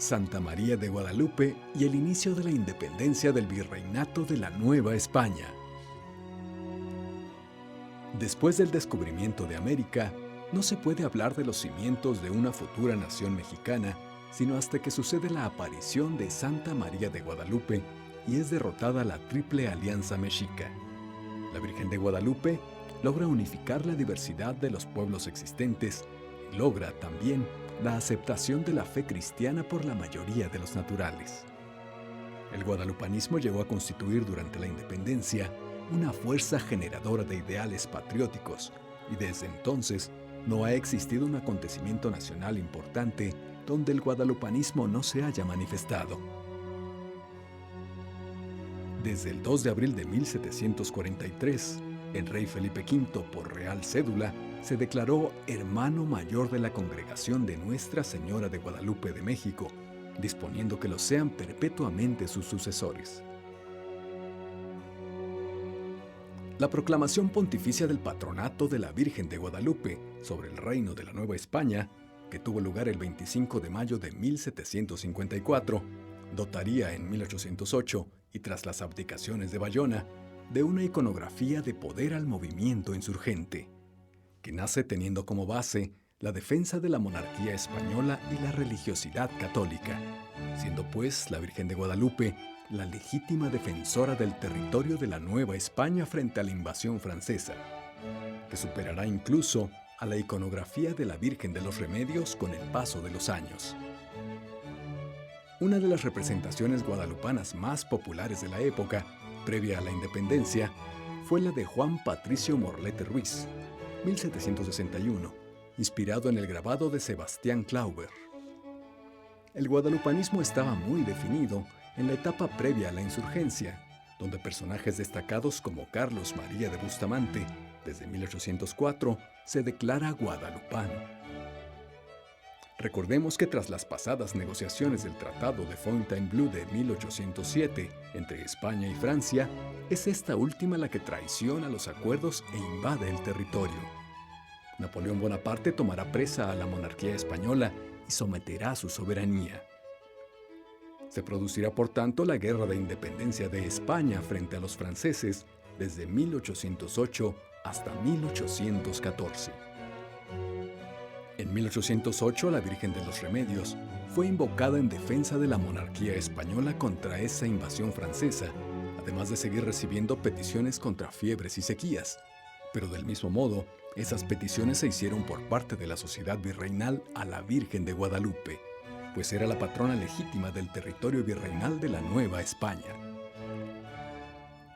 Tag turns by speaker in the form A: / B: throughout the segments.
A: Santa María de Guadalupe y el inicio de la independencia del Virreinato de la Nueva España. Después del descubrimiento de América, no se puede hablar de los cimientos de una futura nación mexicana, sino hasta que sucede la aparición de Santa María de Guadalupe y es derrotada la Triple Alianza Mexica. La Virgen de Guadalupe logra unificar la diversidad de los pueblos existentes y logra también la aceptación de la fe cristiana por la mayoría de los naturales. El guadalupanismo llegó a constituir durante la independencia una fuerza generadora de ideales patrióticos y desde entonces no ha existido un acontecimiento nacional importante donde el guadalupanismo no se haya manifestado. Desde el 2 de abril de 1743, el rey Felipe V, por real cédula, se declaró hermano mayor de la congregación de Nuestra Señora de Guadalupe de México, disponiendo que lo sean perpetuamente sus sucesores. La proclamación pontificia del patronato de la Virgen de Guadalupe sobre el reino de la Nueva España, que tuvo lugar el 25 de mayo de 1754, dotaría en 1808, y tras las abdicaciones de Bayona, de una iconografía de poder al movimiento insurgente, que nace teniendo como base la defensa de la monarquía española y la religiosidad católica, siendo pues la Virgen de Guadalupe la legítima defensora del territorio de la Nueva España frente a la invasión francesa, que superará incluso a la iconografía de la Virgen de los Remedios con el paso de los años. Una de las representaciones guadalupanas más populares de la época, previa a la independencia, fue la de Juan Patricio Morlete Ruiz, 1761, inspirado en el grabado de Sebastián Klauber. El guadalupanismo estaba muy definido en la etapa previa a la insurgencia, donde personajes destacados como Carlos María de Bustamante, desde 1804, se declara guadalupano. Recordemos que tras las pasadas negociaciones del Tratado de Fontainebleau de 1807 entre España y Francia, es esta última la que traiciona los acuerdos e invade el territorio. Napoleón Bonaparte tomará presa a la monarquía española y someterá su soberanía. Se producirá por tanto la Guerra de Independencia de España frente a los franceses desde 1808 hasta 1814. En 1808, la Virgen de los Remedios fue invocada en defensa de la monarquía española contra esa invasión francesa, además de seguir recibiendo peticiones contra fiebres y sequías. Pero del mismo modo, esas peticiones se hicieron por parte de la sociedad virreinal a la Virgen de Guadalupe, pues era la patrona legítima del territorio virreinal de la Nueva España.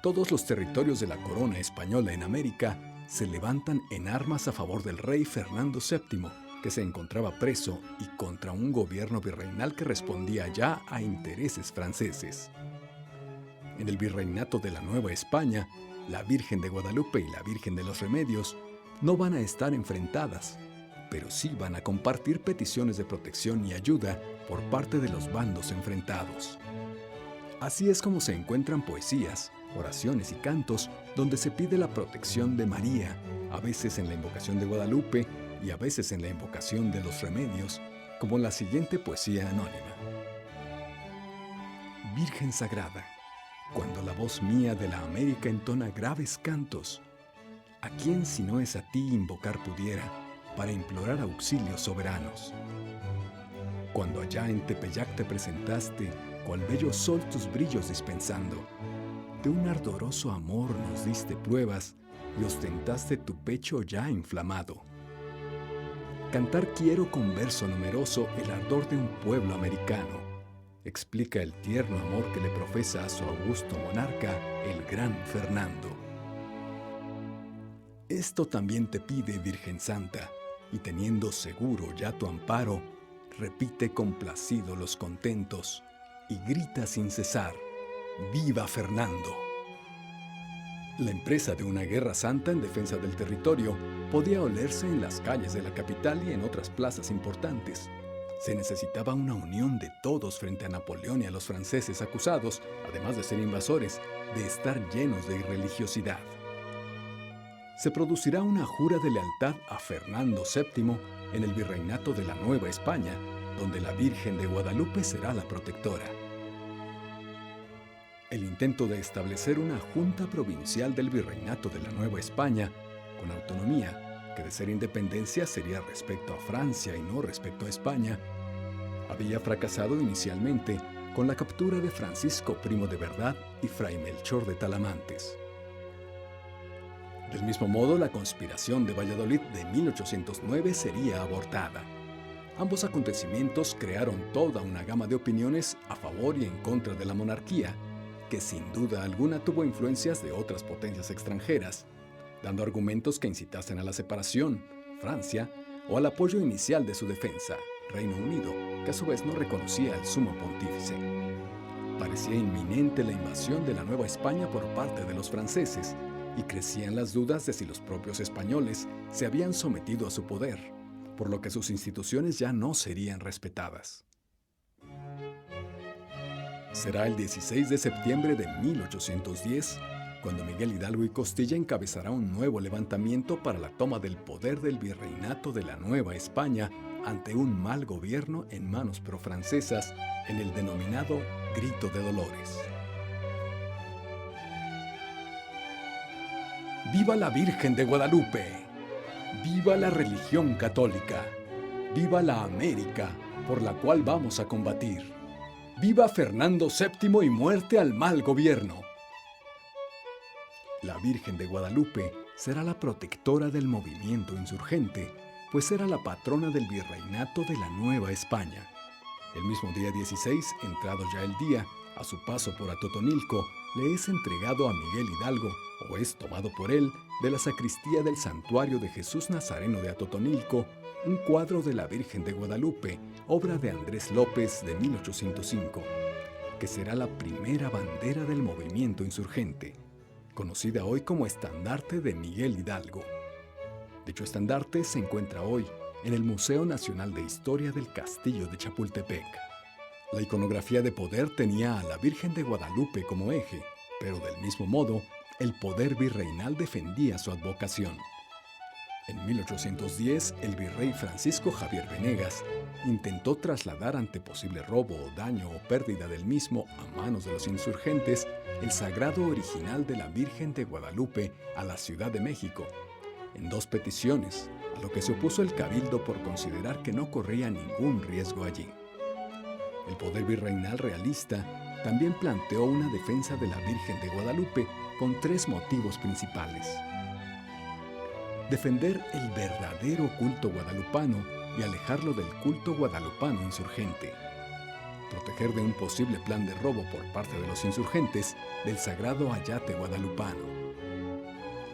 A: Todos los territorios de la corona española en América se levantan en armas a favor del rey Fernando VII, que se encontraba preso, y contra un gobierno virreinal que respondía ya a intereses franceses. En el virreinato de la Nueva España, la Virgen de Guadalupe y la Virgen de los Remedios no van a estar enfrentadas, pero sí van a compartir peticiones de protección y ayuda por parte de los bandos enfrentados. Así es como se encuentran poesías, oraciones y cantos donde se pide la protección de María, a veces en la invocación de Guadalupe y a veces en la invocación de los Remedios, como la siguiente poesía anónima. Virgen Sagrada, cuando la voz mía de la América entona graves cantos, ¿a quién si no es a ti invocar pudiera para implorar auxilios soberanos? Cuando allá en Tepeyac te presentaste, cual bello sol tus brillos dispensando, de un ardoroso amor nos diste pruebas y ostentaste tu pecho ya inflamado. Cantar quiero con verso numeroso el ardor de un pueblo americano, explica el tierno amor que le profesa a su augusto monarca, el gran Fernando. Esto también te pide, Virgen Santa, y teniendo seguro ya tu amparo, repite complacido los contentos y grita sin cesar, ¡Viva Fernando! La empresa de una guerra santa en defensa del territorio podía olerse en las calles de la capital y en otras plazas importantes. Se necesitaba una unión de todos frente a Napoleón y a los franceses acusados, además de ser invasores, de estar llenos de irreligiosidad. Se producirá una jura de lealtad a Fernando VII en el virreinato de la Nueva España, donde la Virgen de Guadalupe será la protectora. El intento de establecer una junta provincial del Virreinato de la Nueva España, con autonomía, que de ser independencia sería respecto a Francia y no respecto a España, había fracasado inicialmente con la captura de Francisco Primo de Verdad y Fray Melchor de Talamantes. Del mismo modo, la conspiración de Valladolid de 1809 sería abortada. Ambos acontecimientos crearon toda una gama de opiniones a favor y en contra de la monarquía, que sin duda alguna tuvo influencias de otras potencias extranjeras, dando argumentos que incitasen a la separación, Francia, o al apoyo inicial de su defensa, Reino Unido, que a su vez no reconocía al sumo pontífice. Parecía inminente la invasión de la Nueva España por parte de los franceses, y crecían las dudas de si los propios españoles se habían sometido a su poder, por lo que sus instituciones ya no serían respetadas. Será el 16 de septiembre de 1810 cuando Miguel Hidalgo y Costilla encabezará un nuevo levantamiento para la toma del poder del virreinato de la Nueva España ante un mal gobierno en manos profrancesas en el denominado Grito de Dolores. ¡Viva la Virgen de Guadalupe! ¡Viva la religión católica! ¡Viva la América, por la cual vamos a combatir! ¡Viva Fernando VII y muerte al mal gobierno! La Virgen de Guadalupe será la protectora del movimiento insurgente, pues era la patrona del virreinato de la Nueva España. El mismo día 16, entrado ya el día, a su paso por Atotonilco, le es entregado a Miguel Hidalgo, o es tomado por él, de la sacristía del Santuario de Jesús Nazareno de Atotonilco, un cuadro de la Virgen de Guadalupe, obra de Andrés López de 1805, que será la primera bandera del movimiento insurgente, conocida hoy como estandarte de Miguel Hidalgo. Dicho estandarte se encuentra hoy en el Museo Nacional de Historia del Castillo de Chapultepec. La iconografía de poder tenía a la Virgen de Guadalupe como eje, pero del mismo modo, el poder virreinal defendía su advocación. En 1810, el virrey Francisco Javier Venegas intentó trasladar ante posible robo o daño o pérdida del mismo a manos de los insurgentes el sagrado original de la Virgen de Guadalupe a la Ciudad de México, en 2 peticiones, a lo que se opuso el cabildo por considerar que no corría ningún riesgo allí. El poder virreinal realista también planteó una defensa de la Virgen de Guadalupe con 3 motivos principales. Defender el verdadero culto guadalupano y alejarlo del culto guadalupano insurgente. Proteger de un posible plan de robo por parte de los insurgentes del sagrado ayate guadalupano.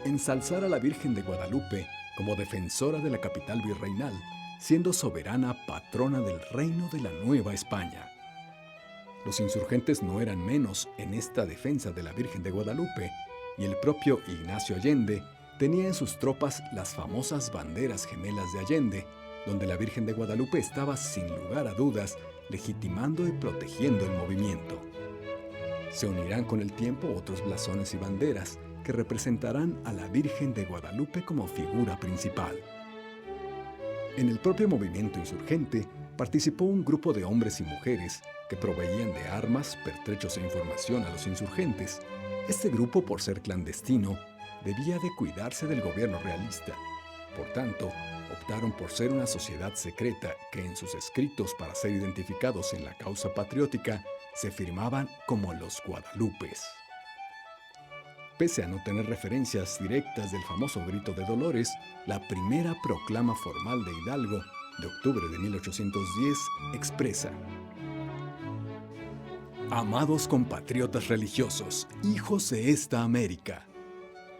A: Ensalzar a la Virgen de Guadalupe como defensora de la capital virreinal, siendo soberana patrona del reino de la Nueva España. Los insurgentes no eran menos en esta defensa de la Virgen de Guadalupe, y el propio Ignacio Allende tenía en sus tropas las famosas banderas gemelas de Allende, donde la Virgen de Guadalupe estaba sin lugar a dudas legitimando y protegiendo el movimiento. Se unirán con el tiempo otros blasones y banderas que representarán a la Virgen de Guadalupe como figura principal. En el propio movimiento insurgente participó un grupo de hombres y mujeres que proveían de armas, pertrechos e información a los insurgentes. Este grupo, por ser clandestino, debía de cuidarse del gobierno realista. Por tanto, optaron por ser una sociedad secreta que en sus escritos para ser identificados en la causa patriótica se firmaban como los Guadalupes. Pese a no tener referencias directas del famoso Grito de Dolores, la primera proclama formal de Hidalgo, de octubre de 1810, expresa: Amados compatriotas religiosos, hijos de esta América,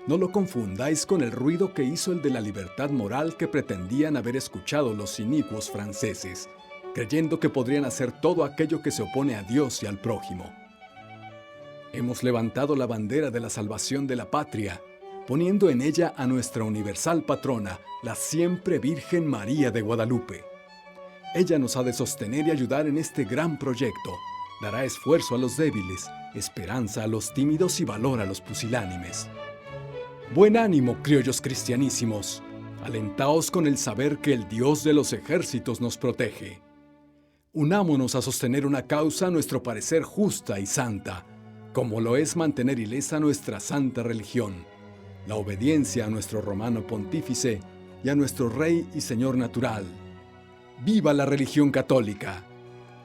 A: no lo confundáis con el ruido que hizo el de la libertad moral que pretendían haber escuchado los inicuos franceses, creyendo que podrían hacer todo aquello que se opone a Dios y al prójimo. Hemos levantado la bandera de la salvación de la patria, poniendo en ella a nuestra universal patrona, la siempre Virgen María de Guadalupe. Ella nos ha de sostener y ayudar en este gran proyecto. Dará esfuerzo a los débiles, esperanza a los tímidos y valor a los pusilánimes. Buen ánimo, criollos cristianísimos. Alentaos con el saber que el Dios de los ejércitos nos protege. Unámonos a sostener una causa a nuestro parecer justa y santa, como lo es mantener ilesa nuestra santa religión, la obediencia a nuestro romano pontífice y a nuestro Rey y Señor natural. ¡Viva la religión católica!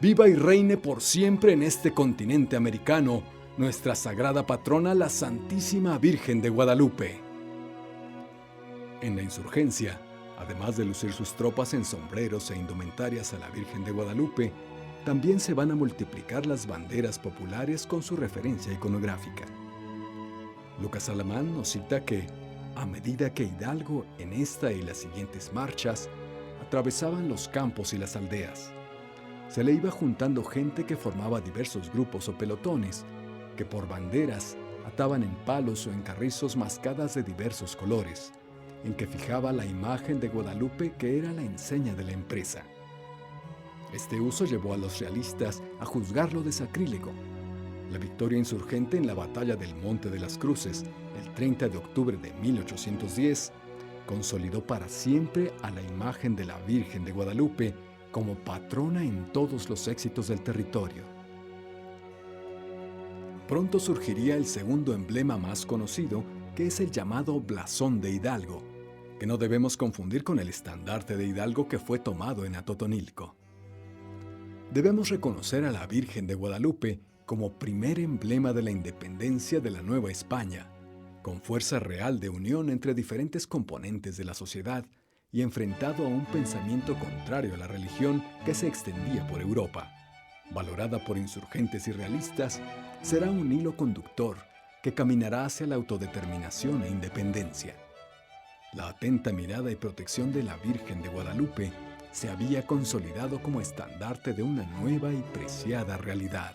A: ¡Viva y reine por siempre en este continente americano nuestra sagrada patrona, la Santísima Virgen de Guadalupe! En la insurgencia, además de lucir sus tropas en sombreros e indumentarias a la Virgen de Guadalupe, también se van a multiplicar las banderas populares con su referencia iconográfica. Lucas Alamán nos cita que, a medida que Hidalgo en esta y las siguientes marchas atravesaban los campos y las aldeas, se le iba juntando gente que formaba diversos grupos o pelotones, que por banderas ataban en palos o en carrizos mascadas de diversos colores, en que fijaba la imagen de Guadalupe, que era la enseña de la empresa. Este uso llevó a los realistas a juzgarlo de sacrílego. La victoria insurgente en la batalla del Monte de las Cruces, el 30 de octubre de 1810, consolidó para siempre a la imagen de la Virgen de Guadalupe como patrona en todos los éxitos del territorio. Pronto surgiría el segundo emblema más conocido, que es el llamado blasón de Hidalgo, que no debemos confundir con el estandarte de Hidalgo que fue tomado en Atotonilco. Debemos reconocer a la Virgen de Guadalupe como primer emblema de la independencia de la Nueva España, con fuerza real de unión entre diferentes componentes de la sociedad y enfrentado a un pensamiento contrario a la religión que se extendía por Europa. Valorada por insurgentes y realistas, será un hilo conductor que caminará hacia la autodeterminación e independencia. La atenta mirada y protección de la Virgen de Guadalupe se había consolidado como estandarte de una nueva y preciada realidad.